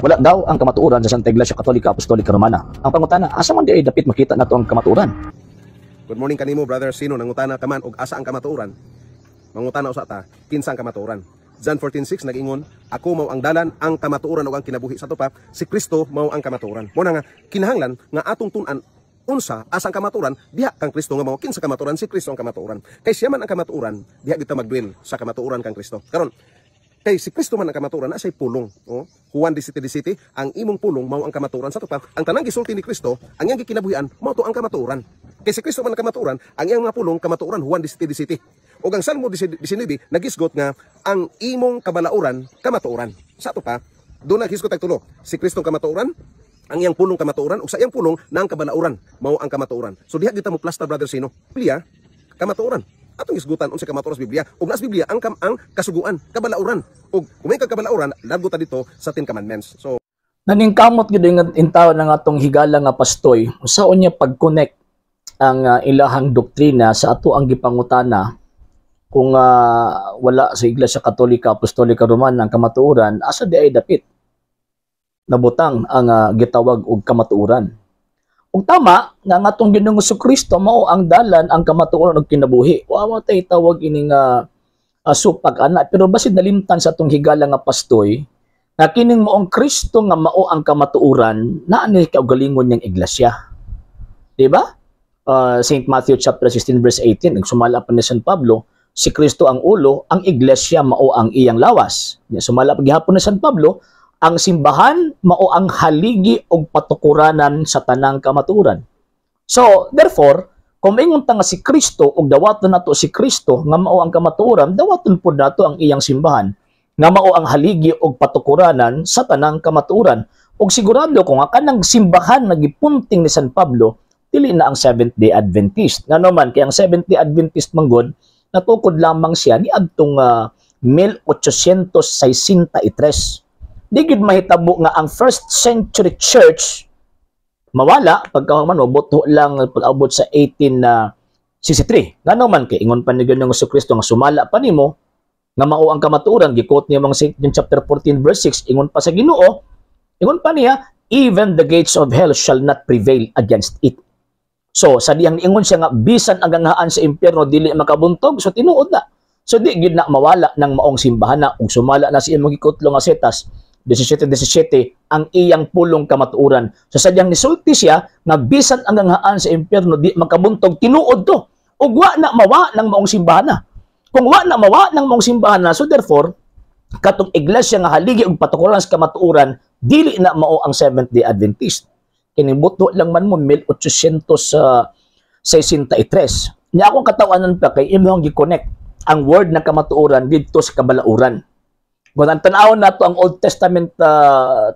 Wala daw ang kamatuoran sa Santa Iglesia Katolika Apostolika Romana. Ang pangutana, asa man di ay dapit makita nato ang kamatuoran? Good morning kanimo, brother. Sino nangutana ka man og asa ang kamatuoran? Mangutana usa ta, kinsa ang kamatuoran? John 14:6 nag-ingon, ako mao ang dalan, ang kamatuoran ug ang kinabuhi. Sa to pa, si Kristo mao ang kamatuoran. Mo na nga kinahanglan nga atong tun-an unsa asa ang kamatuoran, diha kang Kristo nga mao kinsa kamatuoran, si Kristo ang kamatuoran. Kay siya man ang kamatuoran, diha kita magduel sa kamatuoran kang Kristo. Karon kay si Kristo man ang kamatuoran, na siya'y pulong. Oh? Juan 17:17, ang imong pulong mao ang kamatuoran. Sa to pa, ang tanang gisulti ni Kristo, ang iyang gikinabuhian mao to ang kamatuoran. Kay si Kristo man ang kamatuoran, ang iyang mga pulong kamatuoran. Juan 17:17. O ang Salmo 19 nagisgot nga ang imong kabalauran kamatuoran. Sa to pa, do nagisgot tag tulo. Si Kristo ang kamatuoran, ang iyang pulong kamatuoran, ug sa iyang pulong na ang kabalauran mao ang kamatuoran. So diha kita mo plasta, brother Sino. Biblia kamatuoran. Atong isgutan unsa kamatuoran sa Biblia. Ug nas Biblia ang kasuguan, kabalauran. Ug kung may kabalauran, largo ta dito sa 10 Commandments. So Naningkamot gid nga intaw ng atong higala nga pastoy, usaon niya pag-connect ang ilahang doktrina sa ato ang gipangutana kung wala sa Iglesia Katolika Apostolika Romana ang kamatuoran, asa di ay dapit nabutang ang gitawag og kamatuoran. Ug tama nga ang atong Ginoong Jesucristo mao ang dalan ang kamatuoran ug kinabuhi. Wa tay tawag ining supag ana, pero basin nalimtan sa atong higala nga pastoy na kining maong Kristo nga mao ang kamatuoran naa ni kaugalingon niyang iglesia. Di ba? St. Matthew chapter 16 verse 18, nagsumala pa ni San Pablo, si Kristo ang ulo, ang iglesia mao ang iyang lawas. Sumala pa gihapon ni San Pablo, ang simbahan mao ang haligi og patukuranan sa tanang kamatuoran. So, therefore, kung ingon ta nga si Kristo og dawaton nato si Kristo nga mao ang kamatuoran, dawaton pud nato ang iyang simbahan nga mao ang haligi og patukuranan sa tanang kamatuoran. Og sigurado ko nga kanang simbahan nga gipunting ni San Pablo dili na ang Seventh-day Adventist. Ngano man kay ang Seventh-day Adventist manggod natukod lamang siya ni adtong 1863. Di gid mahitabo nga ang first century church mawala pagkahuman buto lang pag-abot sa 1863. Ngano man kay ingon pa ni Ginoong Jesucristo nga sumala pa nimo nga mao ang kamatuoran, gikot niya mga St. John chapter 14 verse 6, ingon pa sa Ginoo, ingon pa niya, even the gates of hell shall not prevail against it. So sa diyang ingon siya nga bisan ang ganghaan sa impyerno dili makabuntog, so tinuod na. So di gid na mawala ng maong simbahan na ug sumala na siya mga gikotlo nga setas 17:17 ang iyang pulong kamatuoran. So sadyang nisulti siya nga bisan ang ganghaan sa impyerno di makabuntog, tinuod to. Ug wa na mawa ng maong simbahan na. Kung wa na mawa ng maong simbahan na, so therefore katong iglesia nga haligi og patukuran sa kamatuoran dili na mao ang Seventh-day Adventist. Kinibuto lang man mo 1863. Nya akong katawanan pa kay imong gi-connect ang word na kamatuoran dito sa kabalauran. Kung ang tanawon nato ang Old Testament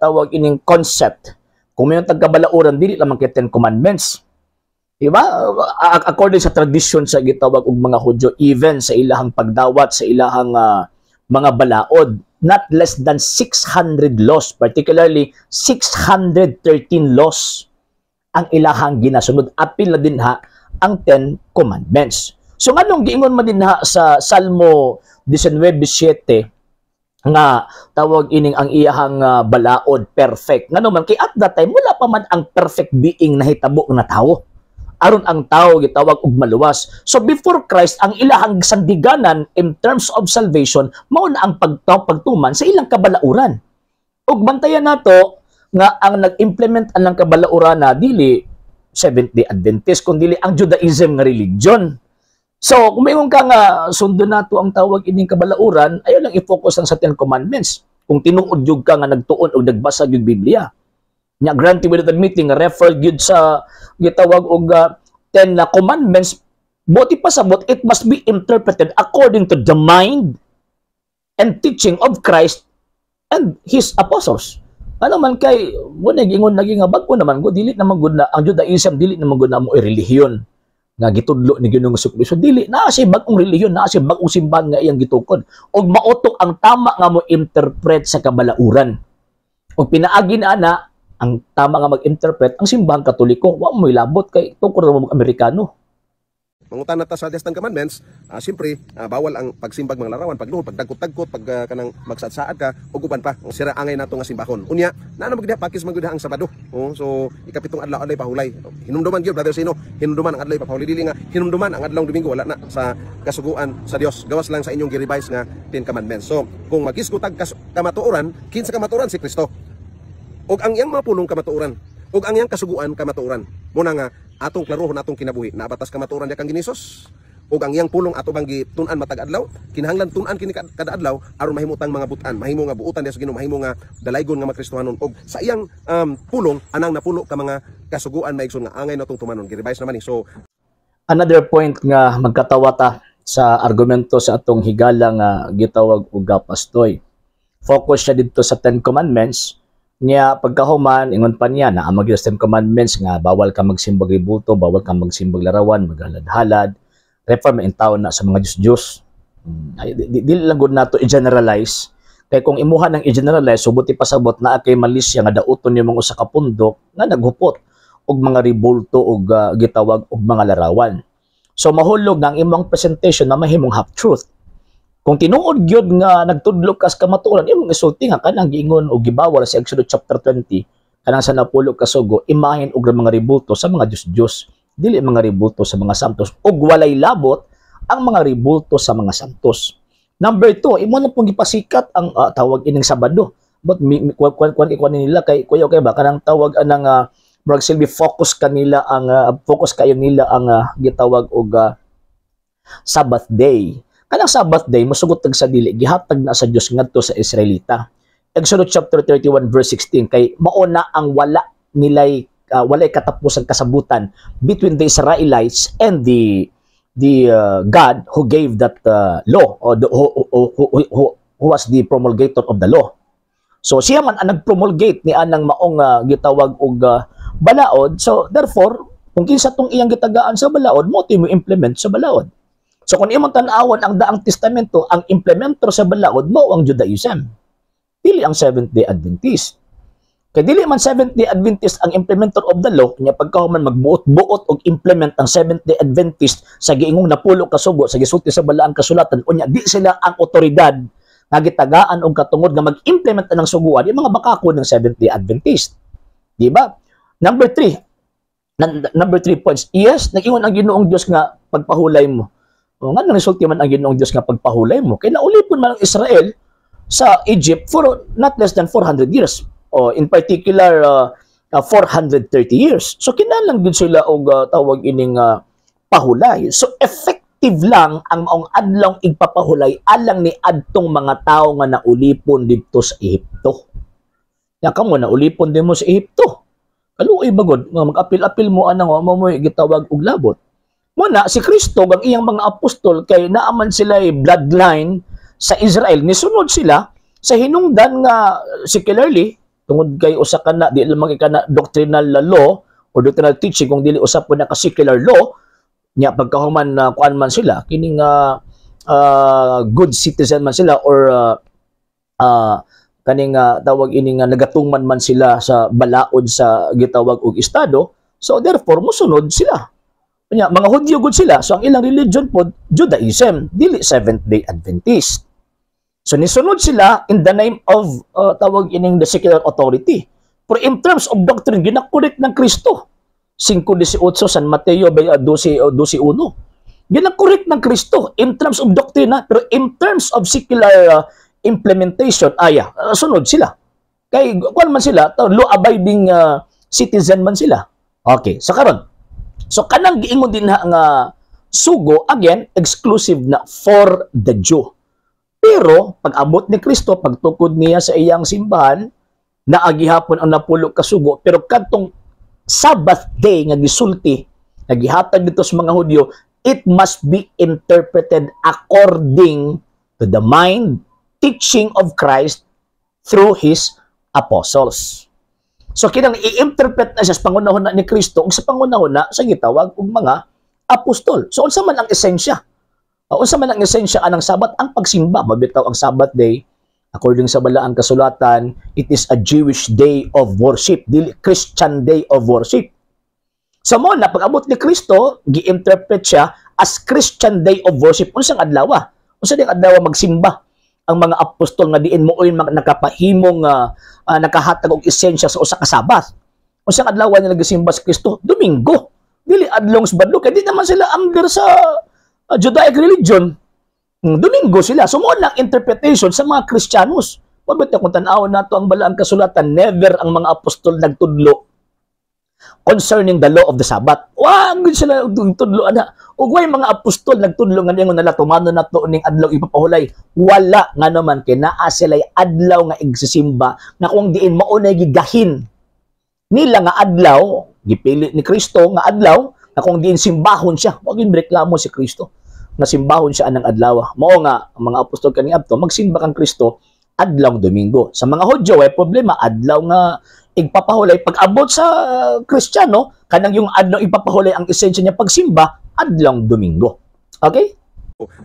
tawag ining concept, kung may tagkabalauran dili lamang kay 10 Commandments. Diba? According sa tradition sa gitawag og mga Hudyo, even sa ilahang pagdawat, sa ilahang mga balaod, not less than 600 laws, particularly 613 laws ang ilahang ginasunod. Apil na din ha ang 10 Commandments. So nganong giingon man din ha sa Salmo 19:7 nga tawag ining ang iyahang balaod perfect. Ngano man kay at that time wala pa man ang perfect being nahitabo na tawo. Aron ang tao gitawag og maluwas. So before Christ, ang ilahang sandiganan in terms of salvation mao na ang pagtuman sa ilang kabalauran. Ug bantayan nato nga ang nag-implement anang kabalauran na dili Seventh-day Adventist kundi ang Judaism nga religion. So kung mayong ka nga sundo nato ang tawag ining kabalauran, ayo lang i-focus lang sa 10 Commandments. Kung tinuod jud ka nga nagtuon o nagbasa jud Biblia. Nya granted without admitting refer gyud sa gitawag og 10 commandments, buti pa sabot it must be interpreted according to the mind and teaching of Christ and his apostles. Ano man kay mo nagingon naging nga bag-o naman go dili naman gud na ang Judaism dili naman gud na mo relihiyon nga gitudlo ni Ginoong Jesucristo. Dili naa siya bag-ong relihiyon, naa siya bag-ong simbahan nga iyang gitukod. Og mautok ang tama nga mo interpret sa kabalauran. Og pinaagi na ana ang tama nga mag-interpret ang simbahang Katoliko, wa mo ilabot kay tungkol ra mo Amerikano. mangutan na ta sa 10 commandments, siyempre bawal ang pagsimbag mga larawan, pagluhod, pagdagkot-dagkot, pag kanang magsadsaad ka ug uban pa ang sira angay nato nga simbahon. Unya, naa na magdiha pakis magdiha ang Sabado. So ikapitong adlaw adlay pahulay. Hinumduman gyud brother Sino, hinumduman ang adlay pahulay, dili nga hinumduman ang adlaw Domingo wala na sa kasuguan sa Dios. Gawas lang sa inyong gi-revise nga 10 commandments. So kung magisgutag kamatuoran, kinsa kamatuoran si Kristo. Og ang iyang mga punong kamatuoran, og ang iyang kasuguan kamatuoran. Muna nga atong klarohon atong kinabuhi na batas kamatuoran niya kang Ginisos ug ang iyang pulong ato bang gitun-an matag adlaw kinahanglan tun-an kini kada adlaw aron mahimutang mga butan, mahimo nga buutan diha sa Ginoo, mahimo nga dalaygon nga makristohanon ug sa iyang pulong anang napuno ka mga kasuguan maigsoon nga angay natong tumanon gi-revise naman ni. So Another point nga magkatawa ta sa argumento sa atong higala nga gitawag og gapastoy. Focus siya dito sa 10 commandments. Niya pagkahuman ingon pa niya na ang mga 10 commandments nga bawal ka magsimbag ribulto, bawal ka magsimbag larawan, maghalad-halad, refer in taon na sa mga Diyos-Diyos. Dili lang gud nato i-generalize kay kung imuha nang i-generalize subuti pasabot na kay Malaysia nga dauton yung mga usa ka pundok nga naghupot og mga ribulto og gitawag og mga larawan. So mahulog ang imong presentation na mahimong half truth. Kung tinuod gyud nga nagtudlo kas kamatuoran, imong isulti nga kanang giingon og gibawal sa Exodus chapter 20 kanang sa napulo ka sugo imahin og mga ribulto sa mga Diyos-Diyos, dili mga ribulto sa mga santos ug walay labot ang mga ribulto sa mga santos. Number 2, imo na pong gipasikat ang tawag ining Sabado. But kwan nila kay kuya ba kanang tawag anang Brag Silvi focus kanila ang focus kayo nila ang gitawag og Sabbath day. Kanang Sabbath day mosugot tag sa dili gihatag na sa Dios ngadto sa Israelita. Exodus chapter 31 verse 16 kay mao na ang wala nilay walay katapusang kasabutan between the Israelites and the God who gave that law or who was the promulgator of the law. So siya man ang nagpromulgate ni anang maong gitawag og balaod. So therefore kung kinsa tong iyang gitagaan sa balaod mo mo implement sa balaod. So kung imong tan-awon ang daang testamento, ang implementor sa balaod mo ang Judaism. Dili ang Seventh-day Adventist. Kay dili man Seventh-day Adventist ang implementor of the law, nya pagkahuman magbuot-buot og implement ang Seventh-day Adventist sa giingong napulo ka sugo sa gisulti sa balaang kasulatan, unya di sila ang otoridad nga gitagaan og katungod nga mag-implement ng suguan, yung mga bakako ng Seventh-day Adventist. Di ba? Number 3 points. Yes, nag-ingon ang Ginoong Dios nga pagpahulay mo. O nga nang resulti man ang Ginoong Dios nga pagpahulay mo. Kaya naulipon man ang Israel sa Egypt for not less than 400 years. O in particular 430 years. So kinahanglan gid sila og tawag ining pahulay. So effective lang ang maong adlaw igpapahulay alang ni adtong mga tawo nga naulipon didto sa Ehipto. Ya kamo naulipon din mo sa Ehipto. Kaluoy bagod nga mag-apil-apil mo anang mo gitawag og labot. Muna, si Kristo, ang iyang mga apostol, kay naaman sila bloodline sa Israel, nisunod sila sa hinungdan nga secularly, tungod kay usa ka na, di lamang ka na doctrinal law or doctrinal teaching, kung dili usap po na ka secular law, niya pagkahuman na kuan man sila, kining good citizen man sila or kaning tawag ining nagatungman man sila sa balaod sa gitawag og estado, so therefore mosunod sila. Kanya, mga Hudyo gud sila. So ang ilang religion po Judaism, dili Seventh-day Adventist. So nisunod sila in the name of tawag ining the secular authority. Pero in terms of doctrine ginakorek ng Kristo. 5:18 San Mateo 12:1. Ginakorek ng Kristo in terms of doctrine, pero in terms of secular implementation sunod sila. Kay kuan man sila, law abiding citizen man sila. Okay, so karon so kanang giingon din nga sugo again exclusive na for the Jew. Pero pag abot ni Kristo pagtukod niya sa iyang simbahan naagihapon ang napulo ka sugo pero kadtong Sabbath day nga gisulti nagihatag dito sa mga Hudyo, it must be interpreted according to the mind teaching of Christ through his apostles. So kinang i-interpret na siya sa pangunahon ni Kristo ug sa pangunahon sa gitawag og mga apostol. So unsa man ang esensya? Unsa man ang esensya anang Sabat? Ang pagsimba. Mabitaw ang Sabbath day according sa balaang kasulatan, it is a Jewish day of worship, dili Christian day of worship. Sa mo na pag-abot ni Kristo, gi-interpret siya as Christian day of worship. Unsang adlaw? Unsa ding adlaw magsimba ang mga apostol nga diin mooy nakapahimong nakahatag og esensya sa usa ka Sabat. Unsang adlaw nila gisimba sa Kristo? Domingo. Dili adlaw sabado kay di naman sila under sa Judaic religion. Domingo sila. So mo na interpretation sa mga Kristiyanos. Pabot kung tan-awon nato ang balaang kasulatan, never ang mga apostol nagtudlo concerning the law of the Sabbath. Wag sila tudlo ana. Ug way mga apostol nagtudlo nga ningon nala tumano nato ning adlaw ipapahulay. Wala nga naman kay naa sila'y adlaw nga igsisimba na kung diin mao nay gigahin nila nga adlaw gipili ni Kristo nga adlaw na kung diin simbahon siya. Wag yung reklamo si Kristo na simbahon siya anang adlaw. Mao nga ang mga apostol kani adto magsimba kang Kristo adlaw Domingo. Sa mga Hudyo ay problema adlaw nga igpapahulay pag-abot sa Kristiyano kanang yung adlaw ipapahulay ang esensya niya pagsimba adlaw Domingo. Okay?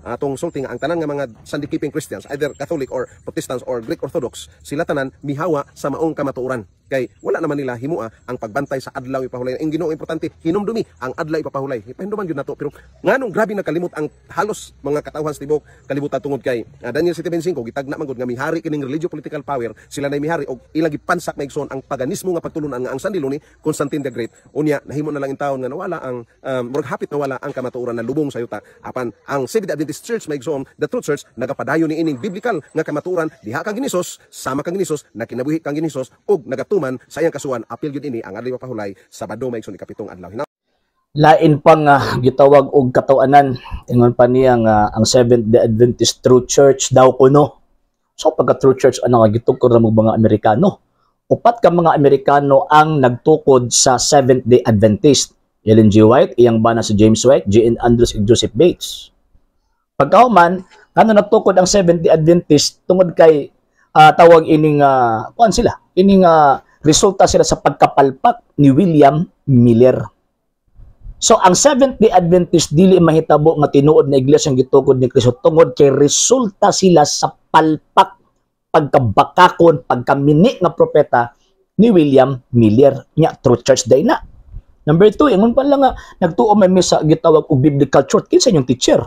Atong sulti nga ang tanan nga mga Sunday keeping Christians, either Catholic or Protestants or Greek Orthodox, sila tanan mihawa sa maong kamatuoran. Kay wala naman nila himua ang pagbantay sa adlaw ipahulay. Ang Ginoo importante hinumdumi ang adlaw ipapahulay. Ipahinduman gyud nato pero nganong grabe nakalimot ang halos mga katawhan sa tibok kalibutan tungod kay Daniel 7:5 gitagna man gud nga mihari kining religio political power, sila nay mihari og ilang gipansak maigsoon ang paganismo nga pagtulunan nga ang Sandiloy ni Constantine the Great. Unya nahimo na lang in taon nga nawala ang murag hapit nawala ang kamatuoran na lubong sa yuta apan ang Seventh Adventist Church maigsoon the True Church nagapadayon ni ining biblical nga kamatuoran diha kang Ginisos sama kang Ginisos na kinabuhi kang Ginisos ug nagatuman sa iyang kasuhan apil gyud ini ang adlaw pahulay Sabado maigsoon ikapitong adlaw. Lain pang gitawag og katawanan ingon pa niya nga ang Seventh-day Adventist True Church daw kuno. So pagka True Church ano nga gitukod ra mga Amerikano. Upat ka mga Amerikano ang nagtukod sa Seventh-day Adventist. Ellen G. White, iyang bana si James White, J.N. Andrews ug Joseph Bates. Pagkahuman, kano nagtukod ang Seventh-day Adventist tungod kay tawag ining kuan sila, ining resulta sila sa pagkapalpak ni William Miller. So ang Seventh-day Adventist dili mahitabo nga tinuod na iglesia ang gitukod ni Kristo tungod kay resulta sila sa palpak, pagkabakakon, pagkamini nga propeta ni William Miller. Nya True Church day na. Number 2, ingon pa lang nga nagtuo may misa gitawag og biblical truth kinsa inyong teacher.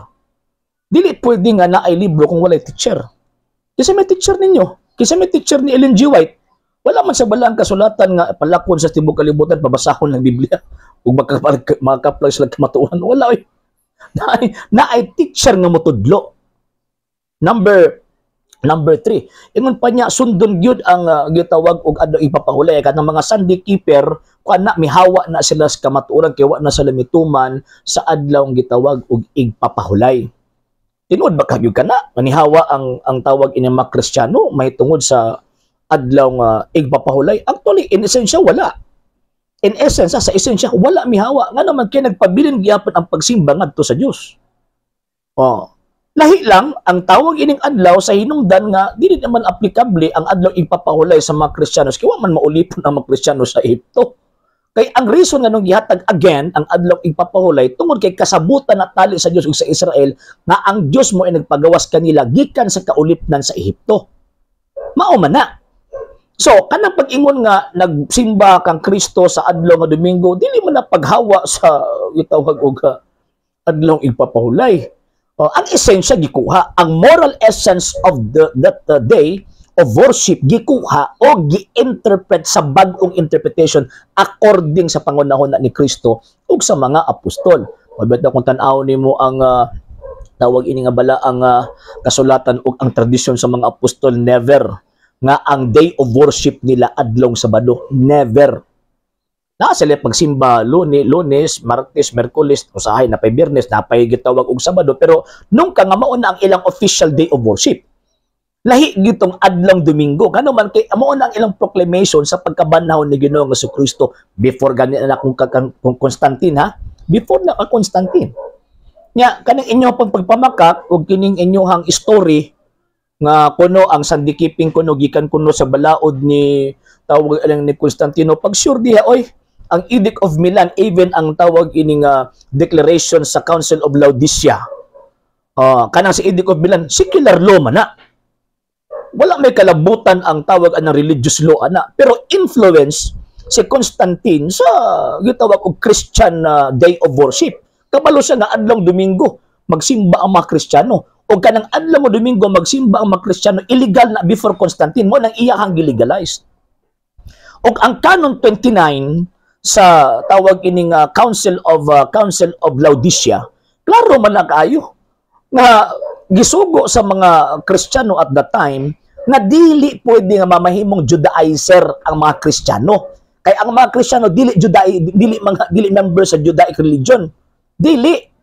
Dili pwede nga naay libro kung walay teacher. Kinsa may teacher ninyo? Kinsa may teacher ni Ellen G. White? Wala man sa balaang kasulatan nga palakon sa tibuok kalibutan pabasahon ng Biblia ug makaplag sila kamatuoran. Wala oy. Naay teacher nga motudlo. Number 3, ingon pa niya sundon gyud ang gitawag og adlaw ipapahulay kanang mga Sunday keeper kuana mihawa na sila sa kamatuoran kay wa na sila mituman sa adlaw gitawag og igpapahulay. Tinuod ba kagyud kana manihawa ang tawag ini mga Kristiyano may tungod sa adlaw nga igpapahulay? Actually in essence wala. In essence sa esensya wala mihawa nga naman kay nagpabilin gyapon ang pagsimba ngadto sa Dios. Lahi lang ang tawag ining adlaw sa hinungdan nga dili naman applicable ang adlaw ipapahulay sa mga Kristiyano kay wa man maulipon ang mga Kristiyano sa Ehipto. Kay ang reason nga nung gihatag again ang adlaw ipapahulay tungod kay kasabutan na tali sa Dios ug sa Israel nga ang Dios mo ay nagpagawas kanila gikan sa kaulipnan sa Ehipto. Mao man na. So kanang pag-ingon nga nagsimba kang Kristo sa adlaw nga Domingo dili man na paghawa sa gitawag og adlaw ipapahulay. Ang esensya gikuha, ang moral essence of that day of worship gikuha o gi-interpret sa bag-ong interpretation according sa pangunahon ni Kristo ug sa mga apostol. Mabait na kung tan-aw nimo ang tawag ini nga bala ang kasulatan ug ang tradisyon sa mga apostol, never nga ang day of worship nila adlong Sabado, never. Na sila pagsimba Lunes, Martes, Merkulis, usahay na pay Biyernes, na pay gitawag og Sabado, pero nung ka nga mao na ang ilang official day of worship. Lahi gitong adlaw Domingo. Kano man kay amo na ang ilang proclamation sa pagkabanhaw ni Ginoong Jesucristo before gani na kung Constantine ha. Before na Constantine. Nya kanang inyo pang pagpamakak ug kining inyohang story nga kuno ang Sunday keeping kuno gikan kuno sa balaod ni tawag lang ni Constantino pag sure diha oy ang Edict of Milan, even ang tawag ining declaration sa Council of Laodicea. Kanang sa Edict of Milan, secular law man na. Wala may kalabutan ang tawag ng religious law ana, pero influence si Constantine sa gitawag og Christian day of worship. Kabalo siya nga adlong Domingo magsimba ang mga Kristiyano. O kanang adlaw mo Domingo magsimba ang mga Kristiyano, illegal na before Constantine mo nang iyahang gilegalize. O ang Canon 29 sa tawag ining Council of Laodicea, klaro man na kaayo nga gisugo sa mga Kristiyano at that time na dili pwede nga mamahimong Judaizer ang mga Kristiyano. Kay ang mga Kristiyano dili dili member sa Judaic religion. Dili.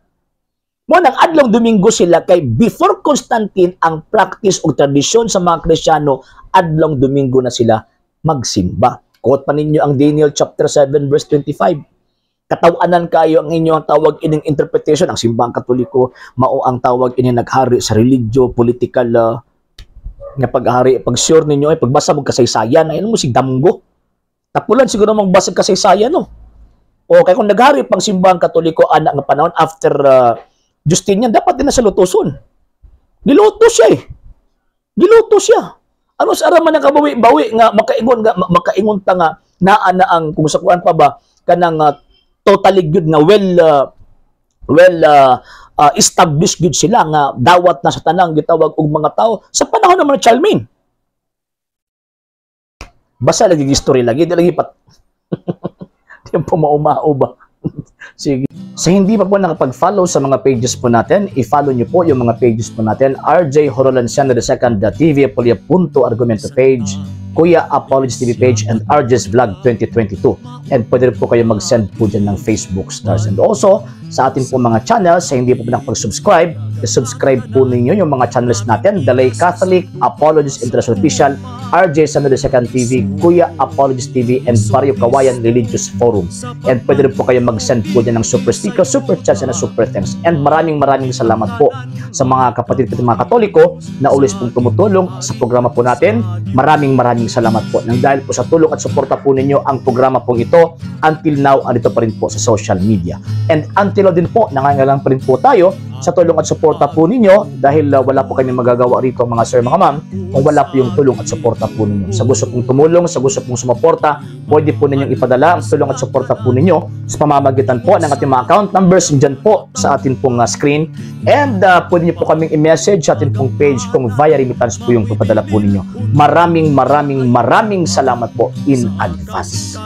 Mo nang adlong Domingo sila kay before Constantine ang practice o tradisyon sa mga Kristiyano, adlong Domingo na sila magsimba. Quote pa ninyo ang Daniel chapter 7 verse 25. Katawanan kayo ang inyong tawag ining interpretation. Ang simbang Katoliko mao ang tawag ini naghari sa religyo, political nga paghari. Pag sure ninyo ay pagbasa mo kasaysayan ay mo sig damgo. Tapulan siguro mong basa kasaysayan no. O kay kung naghari pang simbang Katoliko anak nga panahon after Justinian, dapat din na sa lutuson. Gilutos siya eh. Gilutos siya. Ano sa araman ng kabawi-bawi nga makaingon ta nga naa na ang kung sa kuan pa ba kanang totally good nga established good sila nga dawat na sa tanang gitawag og mga tao sa panahon naman ng Charlemagne. Basta lagi history lagi di lagi pat. Di po maumao ba? Sige. Sa hindi pa po nakapag-follow sa mga pages po natin, i-follow nyo po yung mga pages po natin. RJ Horolanciano II TV Apolia Punto Argumento page, Kuya Apologist TV page, and RJ's Vlog 2022. And pwede rin po kayo mag-send po dyan ng Facebook stars. And also, sa atin po mga channels, sa hindi po nakapag-subscribe, i-subscribe po ninyo yung mga channels natin, Dalay Catholic, Apologist International Official, RJ Sano II TV, Kuya Apologist TV, and Barrio Kawayan Religious Forum. And pwede rin po kayo mag-send po dyan ng super sticker, super chats, and super thanks. And maraming salamat po sa mga kapatid mga Katoliko na always pong tumutulong sa programa po natin. Maraming salamat po. Nang dahil po sa tulong at suporta po ninyo, ang programa pong ito, until now, andito pa rin po sa social media. And until din po, nangangailangan pa rin po tayo sa tulong at suporta po ninyo dahil wala po kami magagawa rito mga sir, mga ma'am, kung wala po yung tulong at suporta po ninyo. Sa gusto pong tumulong, sa gusto pong sumuporta, pwede po ninyong ipadala ang tulong at suporta po ninyo sa pamamagitan po ng ating mga account numbers dyan po sa ating pong screen. And pwede nyo po kaming i-message sa ating pong page kung via remittance po yung ipadala po ninyo. Maraming salamat po in advance.